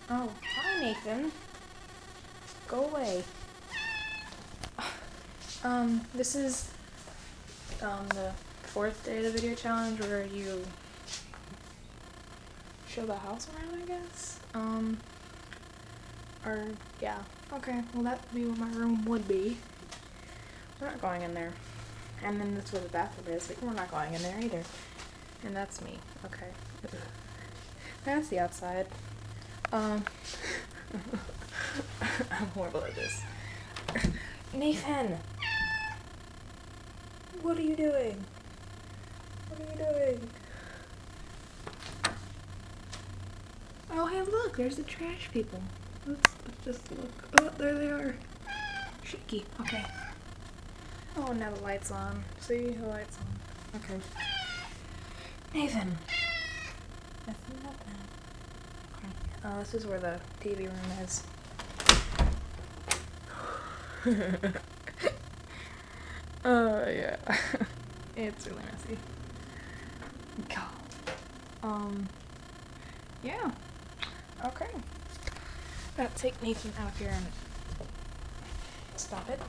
Oh, hi Nathan. Go away. This is the fourth day of the video challenge where you show the house around, I guess. Or yeah. Okay, well that'd be what my room would be. We're not going in there. And then that's where the bathroom is, but we're not going in there either. And that's me. Okay. That's the outside. I'm horrible at this. Nathan! What are you doing? What are you doing? Oh, hey, look, there's the trash people. Let's just look. Oh, there they are. Shaky. Okay. Oh, now the light's on. See, the light's on. Okay. Nathan! Nothing about that. Okay. This is where the TV room is. Yeah. It's really messy. God. Yeah. Okay. Gotta take Nathan out of here and stop it.